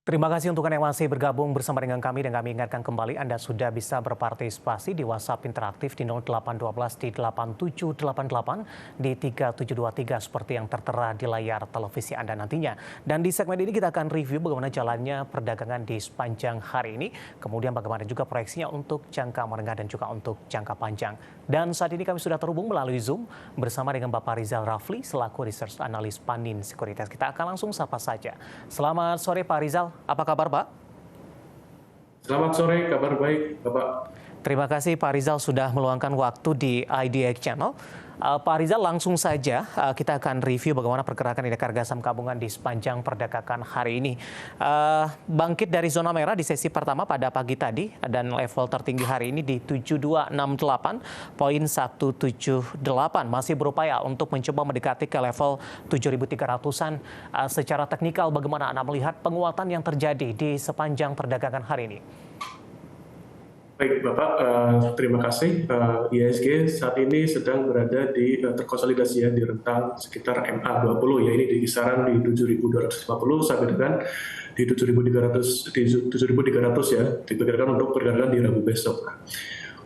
Terima kasih untuk Anda yang masih bergabung bersama dengan kami dan kami ingatkan kembali Anda sudah bisa berpartisipasi di WhatsApp interaktif di 0812 di 8788 di 3723 seperti yang tertera di layar televisi Anda nantinya. Dan di segmen ini kita akan review bagaimana jalannya perdagangan di sepanjang hari ini, kemudian bagaimana juga proyeksinya untuk jangka menengah dan juga untuk jangka panjang. Dan saat ini kami sudah terhubung melalui Zoom bersama dengan Bapak Rizal Rafli selaku Research Analis Panin Sekuritas. Kita akan langsung sapa saja. Selamat sore Pak Rizal. Apa kabar, Pak? Selamat sore, kabar baik, Bapak. Terima kasih Pak Rizal sudah meluangkan waktu di IDX Channel. Pak Rizal, langsung saja kita akan review bagaimana pergerakan indeks harga saham gabungan di sepanjang perdagangan hari ini. Bangkit dari zona merah di sesi pertama pada pagi tadi dan level tertinggi hari ini di 7268.178 masih berupaya untuk mencoba mendekati ke level 7.300-an. Secara teknikal bagaimana Anda melihat penguatan yang terjadi di sepanjang perdagangan hari ini? Baik, Bapak, terima kasih. IHSG saat ini sedang berada di terkonsolidasi ya di rentang sekitar MA20 ya, ini di kisaran di 7.250 sampai dengan di 7.300 ya, diperkirakan untuk pergerakan di Rabu besok.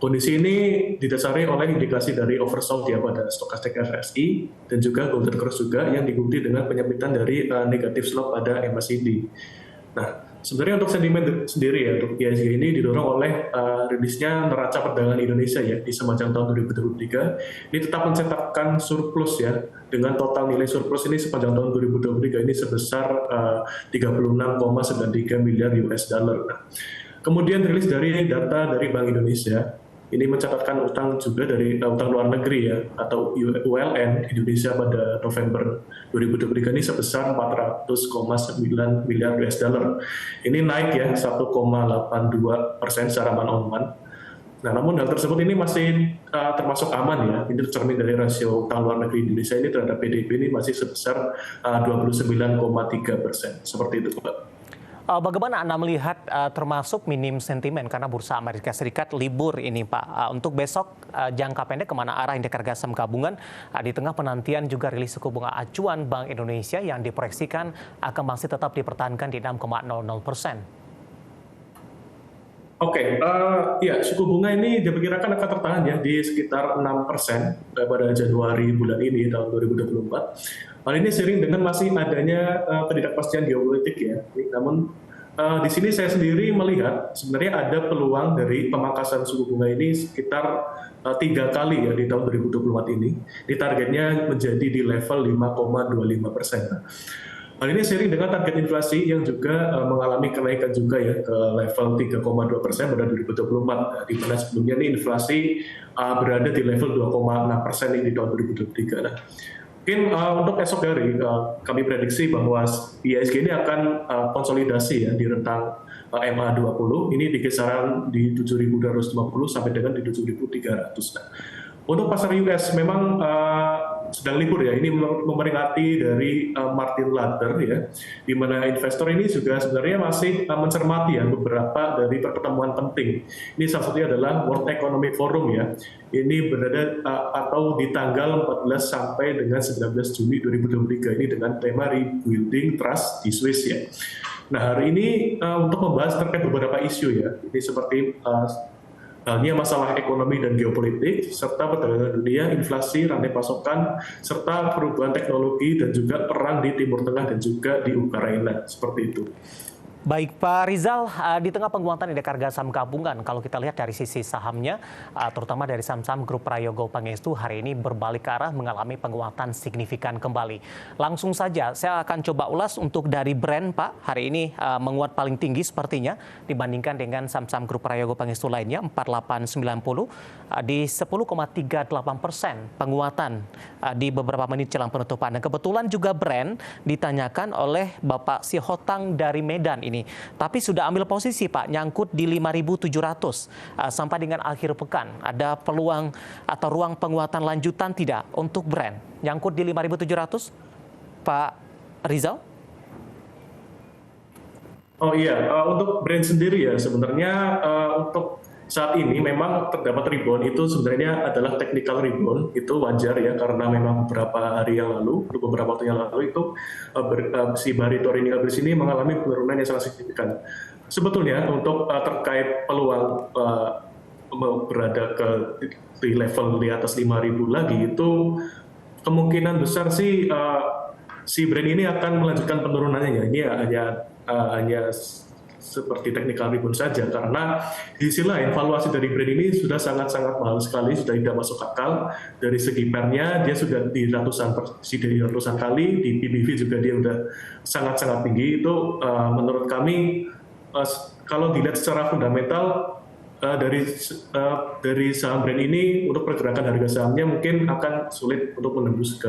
Kondisi ini didasari oleh indikasi dari oversold ya pada stokastik RSI dan juga Golden Cross juga yang diikuti dengan penyempitan dari negatif slope pada MACD. Nah, sebenarnya untuk sentimen sendiri ya, untuk IHSG ini didorong oleh rilisnya neraca perdagangan Indonesia ya di sepanjang tahun 2023. Ini tetap mencetakkan surplus ya, dengan total nilai surplus ini sepanjang tahun 2023 ini sebesar 36,93 miliar US dollar. Nah, kemudian rilis dari data dari Bank Indonesia, ini mencatatkan utang juga dari utang luar negeri ya, atau ULN Indonesia pada November 2023 ini sebesar 400,9 miliar US dollar. Ini naik ya 1,82% secara month-on-month. Nah, namun hal tersebut ini masih termasuk aman ya. Ini tercermin dari rasio utang luar negeri Indonesia ini terhadap PDB ini masih sebesar 29,3%. Seperti itu, Pak. Bagaimana Anda melihat termasuk minim sentimen karena Bursa Amerika Serikat libur ini, Pak. Untuk besok jangka pendek kemana arah indeks harga saham gabungan di tengah penantian juga rilis suku bunga acuan Bank Indonesia yang diproyeksikan akan masih tetap dipertahankan di 6,00%. Oke, ya suku bunga ini diperkirakan akan tertahan ya di sekitar 6% pada Januari bulan ini tahun 2024. Hal ini seiring dengan masih adanya ketidakpastian geopolitik ya. Namun di sini saya sendiri melihat sebenarnya ada peluang dari pemangkasan suku bunga ini sekitar 3 kali ya di tahun 2024 ini. Di targetnya menjadi di level 5,25%. Hal ini seiring dengan target inflasi yang juga mengalami kenaikan juga ya ke level 3,2% pada 2024, di mana sebelumnya ini inflasi berada di level 2,6% ini di tahun 2023. Nah, mungkin untuk esok hari kami prediksi bahwa IHSG ini akan konsolidasi ya di rentang MA20 ini di kisaran di 7.250 sampai dengan di 7.300. Nah, untuk pasar US memang sedang libur ya, ini memperingati dari Martin Luther ya, di mana investor ini juga sebenarnya masih mencermati ya beberapa dari pertemuan penting. Ini salah satunya adalah World Economic Forum ya, ini berada atau di tanggal 14 sampai dengan 19 Juni 2023 ini dengan tema Rebuilding Trust di Swiss ya. Nah, hari ini untuk membahas terkait beberapa isu ya, ini seperti halnya masalah ekonomi dan geopolitik, serta perdagangan dunia, inflasi, rantai pasokan, serta perubahan teknologi dan juga perang di Timur Tengah dan juga di Ukraina, seperti itu. Baik Pak Rizal, di tengah penguatan indeks harga saham gabungan, kalau kita lihat dari sisi sahamnya, terutama dari saham-saham Grup Prayogo Pangestu hari ini berbalik arah mengalami penguatan signifikan kembali. Langsung saja, saya akan coba ulas untuk dari brand Pak, hari ini menguat paling tinggi sepertinya dibandingkan dengan saham-saham Grup Prayogo Pangestu lainnya, 4890 di 10,38% penguatan di beberapa menit jelang penutupan. Dan kebetulan juga brand ditanyakan oleh Bapak Sihotang dari Medan ini. Tapi sudah ambil posisi Pak, nyangkut di 5.700 sampai dengan akhir pekan. Ada peluang atau ruang penguatan lanjutan tidak untuk brand? Nyangkut di 5.700 Pak Rizal? Oh iya, untuk brand sendiri ya sebenarnya untuk saat ini memang terdapat rebound itu sebenarnya adalah technical rebound, itu wajar ya karena memang beberapa hari yang lalu, beberapa waktu yang lalu itu si Barito Renewable ini mengalami penurunan yang sangat signifikan. Sebetulnya untuk terkait peluang berada di level di atas 5.000 lagi itu kemungkinan besar sih si brand ini akan melanjutkan penurunannya ya. Ini hanya seperti technical rebound saja karena di sisi lain valuasi dari brand ini sudah sangat-sangat mahal sekali, sudah tidak masuk akal. Dari segi PER-nya dia sudah di ratusan kali, di PBV juga dia sudah sangat-sangat tinggi. Itu menurut kami kalau dilihat secara fundamental dari saham brand ini untuk pergerakan harga sahamnya mungkin akan sulit untuk menembus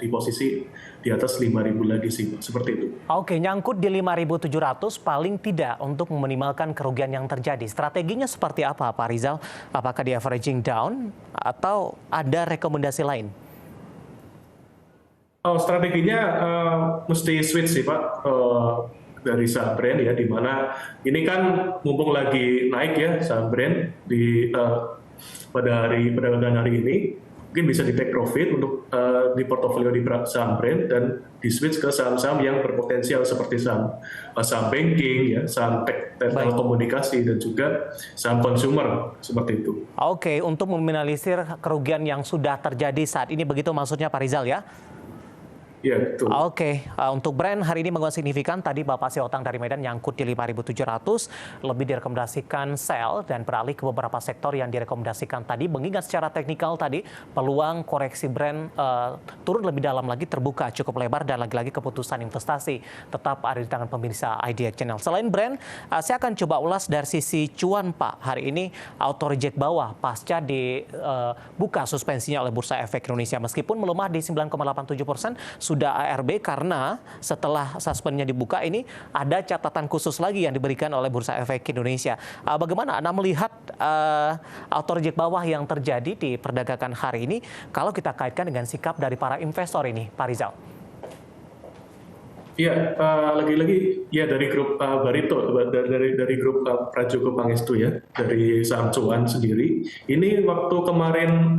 di posisi di atas 5.000 lagi sih, seperti itu. Oke, nyangkut di 5.700 paling tidak untuk meminimalkan kerugian yang terjadi. Strateginya seperti apa, Pak Rizal? Apakah di averaging down atau ada rekomendasi lain? Strateginya mesti switch sih Pak. Dari saham brand ya, di mana ini kan mumpung lagi naik ya saham brand pada hari perdagangan hari ini, mungkin bisa di take profit untuk di portofolio di saham brand dan di switch ke saham-saham yang berpotensial seperti saham banking ya, saham telekomunikasi dan juga saham consumer seperti itu. Oke, untuk meminimalisir kerugian yang sudah terjadi saat ini begitu maksudnya Pak Rizal ya? Ya, betul. Oke, untuk brand hari ini menguat signifikan. Tadi Bapak Siotang dari Medan nyangkut di 5.700, lebih direkomendasikan sell dan beralih ke beberapa sektor yang direkomendasikan tadi. Mengingat secara teknikal tadi peluang koreksi brand turun lebih dalam lagi terbuka cukup lebar dan lagi-lagi keputusan investasi tetap ada di tangan pemirsa IDX Channel. Selain brand, saya akan coba ulas dari sisi cuan Pak. Hari ini auto reject bawah pasca dibuka suspensinya oleh Bursa Efek Indonesia meskipun melemah di 9,87%. Sudah ARB karena setelah suspennya dibuka ini ada catatan khusus lagi yang diberikan oleh Bursa Efek Indonesia. Bagaimana Anda melihat auto reject bawah yang terjadi di perdagangan hari ini kalau kita kaitkan dengan sikap dari para investor ini, Pak Rizal? Iya, lagi-lagi ya dari grup Barito, dari grup Prajogo Pangestu ya, dari saham cuan sendiri. Ini waktu kemarin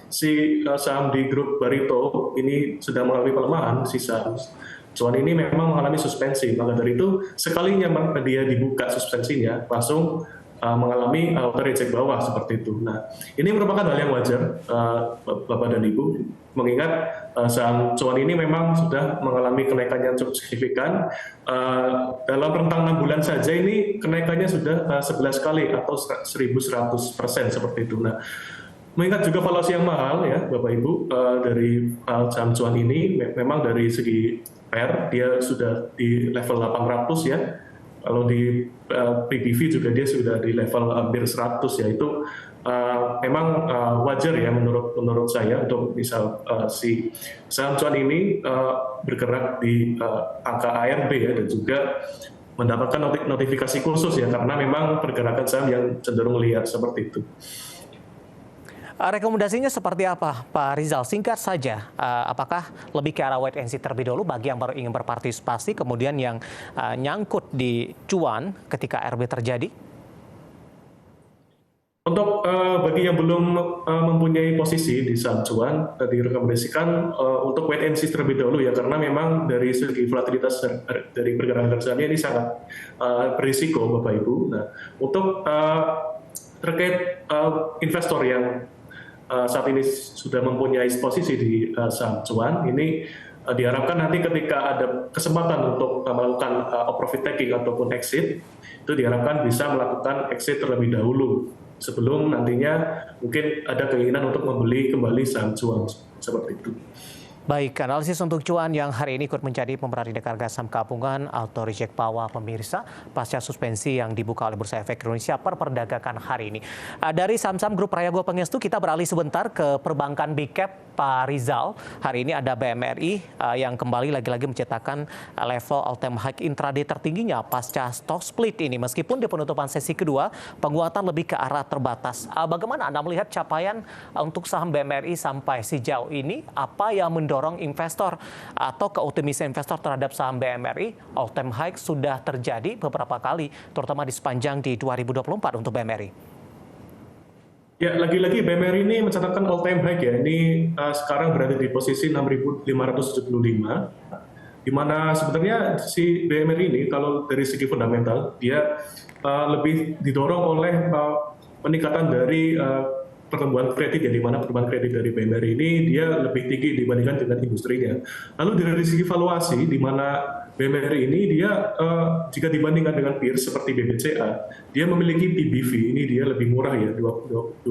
si saham di grup Barito ini sedang mengalami pelemahan, si saham cuan ini memang mengalami suspensi. Maka dari itu sekalinya dia dibuka suspensinya, langsung mengalami auto reject bawah seperti itu. Nah, ini merupakan hal yang wajar, Bapak dan Ibu, mengingat saham cuan ini memang sudah mengalami kenaikan yang cukup signifikan. Dalam rentang 6 bulan saja ini kenaikannya sudah 11 kali atau 1.100% seperti itu. Nah, mengingat juga valuasi yang mahal ya, Bapak Ibu, dari saham cuan ini memang dari segi PER dia sudah di level 800 ya. Kalau di PBV juga dia sudah di level hampir 100 ya, itu memang wajar ya menurut saya untuk misal si saham cuan ini bergerak di angka ARB ya dan juga mendapatkan notifikasi khusus ya karena memang pergerakan saham yang cenderung liar seperti itu. Rekomendasinya seperti apa, Pak Rizal? Singkat saja, apakah lebih ke arah wait and see terlebih dahulu bagi yang baru ingin berpartisipasi, kemudian yang nyangkut di cuan ketika RB terjadi? Untuk bagi yang belum mempunyai posisi di saham cuan, direkomendasikan untuk wait and see terlebih dahulu ya, karena memang dari segi volatilitas dari pergerakan sahamnya ini sangat berisiko, Bapak Ibu. Nah, untuk terkait investor yang saat ini sudah mempunyai posisi di saham cuan, ini diharapkan nanti ketika ada kesempatan untuk melakukan profit taking ataupun exit, itu diharapkan bisa melakukan exit terlebih dahulu sebelum nantinya mungkin ada keinginan untuk membeli kembali saham cuan seperti itu. Baik, analisis untuk cuan yang hari ini ikut menjadi pemerhati indeks harga saham gabungan auto reject bawah pemirsa pasca suspensi yang dibuka oleh Bursa Efek Indonesia per perdagangan hari ini. Dari saham-saham grup Prayogo Pangestu kita beralih sebentar ke perbankan big cap, Pak Rizal. Hari ini ada BMRI yang kembali lagi-lagi mencetakkan level all-time high intraday tertingginya pasca stock split ini. Meskipun di penutupan sesi kedua penguatan lebih ke arah terbatas. Bagaimana Anda melihat capaian untuk saham BMRI sampai sejauh ini? Apa yang mendorong mendorong investor atau keoptimisan investor terhadap saham BMRI. All time high sudah terjadi beberapa kali, terutama di sepanjang di 2024 untuk BMRI. Ya, lagi-lagi BMRI ini mencatatkan all time high ya. Ini sekarang berada di posisi 6.575. Di mana sebenarnya si BMRI ini kalau dari segi fundamental dia lebih didorong oleh peningkatan dari pertumbuhan kredit ya, di mana pertumbuhan kredit dari BMRI ini dia lebih tinggi dibandingkan dengan industrinya. Lalu dari segi valuasi, di mana BMRI ini dia jika dibandingkan dengan peers seperti BBCA, dia memiliki PBV ini dia lebih murah ya, 2,5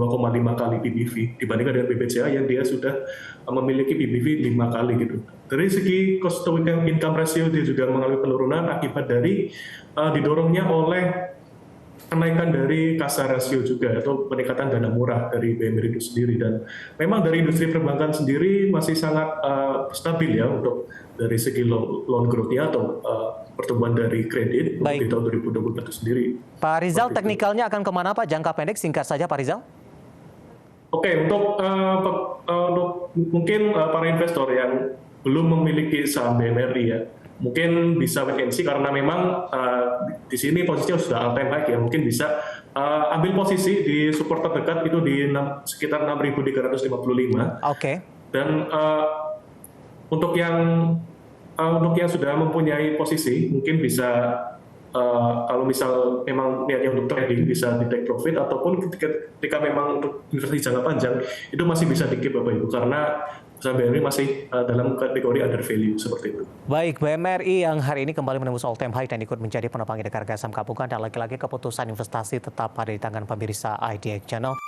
kali PBV dibandingkan dengan BBCA yang dia sudah memiliki PBV 5 kali gitu. Dari segi cost to income ratio dia juga mengalami penurunan akibat dari didorongnya oleh kenaikan dari kassa rasio juga atau peningkatan dana murah dari BMRI itu sendiri. Dan memang dari industri perbankan sendiri masih sangat stabil ya untuk dari segi loan growth-nya atau pertumbuhan dari kredit di tahun 2024 itu sendiri. Pak Rizal, teknikalnya akan kemana Pak? Jangka pendek singkat saja Pak Rizal. Oke, untuk mungkin para investor yang belum memiliki saham BMRI ya, mungkin bisa wait and see karena memang di sini posisinya sudah all time high ya, mungkin bisa ambil posisi di support terdekat itu di sekitar 6.355. Oke. Dan untuk yang sudah mempunyai posisi mungkin bisa kalau misal memang niatnya untuk trading bisa di take profit, ataupun ketika memang untuk investasi jangka panjang itu masih bisa di keep Bapak Ibu karena saham BMRI masih dalam kategori under value seperti itu. Baik, BMRI yang hari ini kembali menembus all time high dan ikut menjadi penopang indeks harga saham gabungan, dan lagi-lagi keputusan investasi tetap ada di tangan pemirsa IDX Channel.